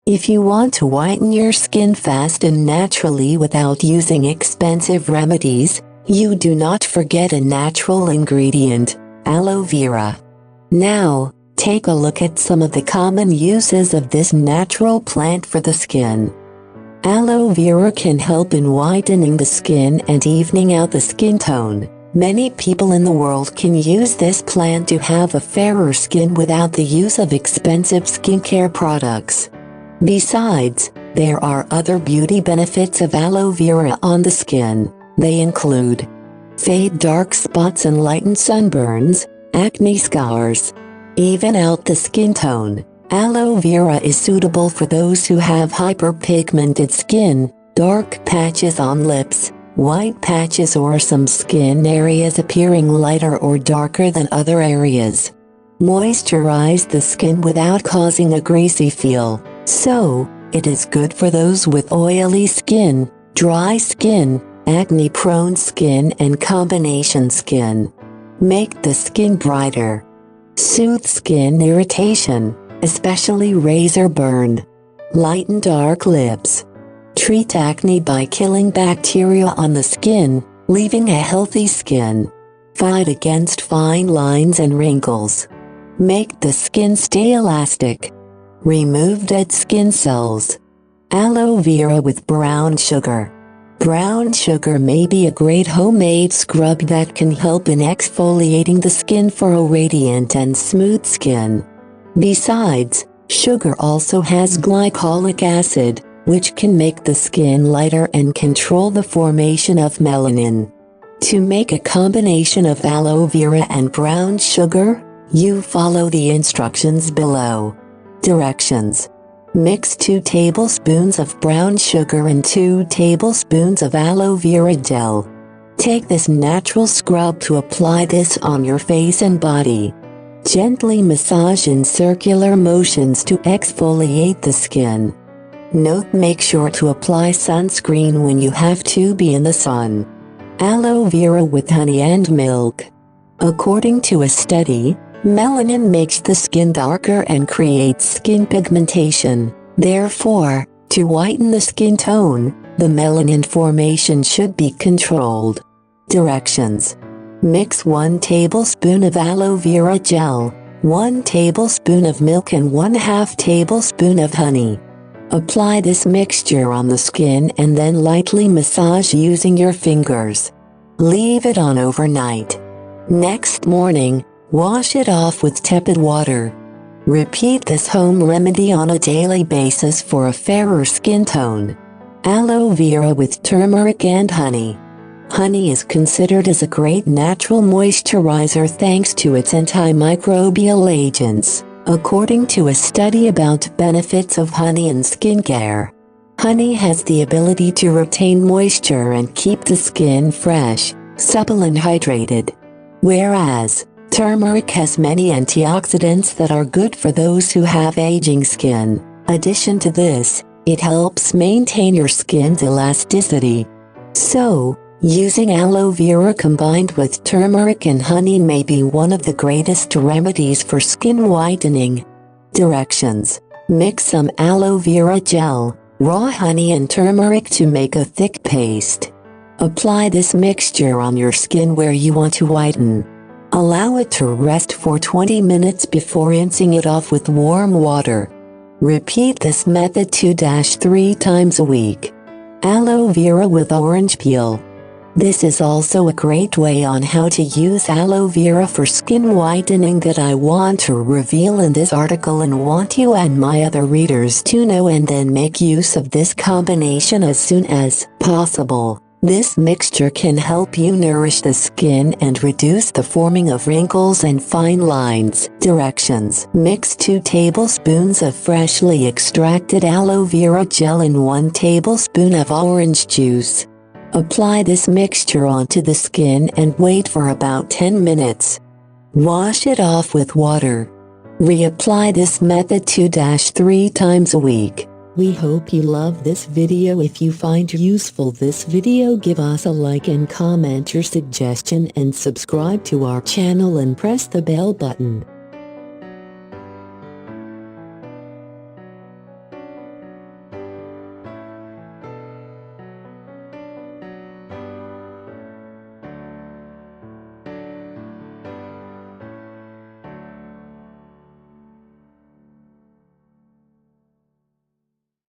If you want to whiten your skin fast and naturally without using expensive remedies, you do not forget a natural ingredient, aloe vera. Now, take a look at some of the common uses of this natural plant for the skin. Aloe vera can help in whitening the skin and evening out the skin tone. Many people in the world can use this plant to have a fairer skin without the use of expensive skincare products. Besides, there are other beauty benefits of aloe vera on the skin. They include fade dark spots and lighten sunburns, acne scars, even out the skin tone. Aloe vera is suitable for those who have hyperpigmented skin, dark patches on lips, white patches or some skin areas appearing lighter or darker than other areas. Moisturize the skin without causing a greasy feel. So, it is good for those with oily skin, dry skin, acne-prone skin and combination skin. Make the skin brighter. Soothe skin irritation, especially razor burn. Lighten dark lips. Treat acne by killing bacteria on the skin, leaving a healthy skin. Fight against fine lines and wrinkles. Make the skin stay elastic. Remove dead skin cells. Aloe vera with brown sugar. Brown sugar may be a great homemade scrub that can help in exfoliating the skin for a radiant and smooth skin. Besides, sugar also has glycolic acid, which can make the skin lighter and control the formation of melanin. To make a combination of aloe vera and brown sugar, you follow the instructions below. Directions. Mix 2 tablespoons of brown sugar and 2 tablespoons of aloe vera gel. Take this natural scrub to apply this on your face and body. Gently massage in circular motions to exfoliate the skin. Note: make sure to apply sunscreen when you have to be in the sun. Aloe vera with honey and milk. According to a study, melanin makes the skin darker and creates skin pigmentation. Therefore, to whiten the skin tone, the melanin formation should be controlled. Directions. Mix 1 tablespoon of aloe vera gel, 1 tablespoon of milk and 1/2 tablespoon of honey. Apply this mixture on the skin and then lightly massage using your fingers. Leave it on overnight. Next morning, wash it off with tepid water. Repeat this home remedy on a daily basis for a fairer skin tone. Aloe vera with turmeric and honey. Honey is considered as a great natural moisturizer thanks to its antimicrobial agents, according to a study about benefits of honey in skincare. Honey has the ability to retain moisture and keep the skin fresh, supple and hydrated. Whereas, turmeric has many antioxidants that are good for those who have aging skin. Addition to this, it helps maintain your skin's elasticity. So, using aloe vera combined with turmeric and honey may be one of the greatest remedies for skin whitening. Directions. Mix some aloe vera gel, raw honey and turmeric to make a thick paste. Apply this mixture on your skin where you want to whiten. Allow it to rest for 20 minutes before rinsing it off with warm water. Repeat this method 2-3 times a week. Aloe vera with orange peel. This is also a great way on how to use aloe vera for skin whitening that I want to reveal in this article and want you and my other readers to know, and then make use of this combination as soon as possible. This mixture can help you nourish the skin and reduce the forming of wrinkles and fine lines. Directions. Mix 2 tablespoons of freshly extracted aloe vera gel in 1 tablespoon of orange juice. Apply this mixture onto the skin and wait for about 10 minutes. Wash it off with water. Reapply this method 2-3 times a week. We hope you love this video. If you find useful this video, give us a like and comment your suggestion and subscribe to our channel and press the bell button.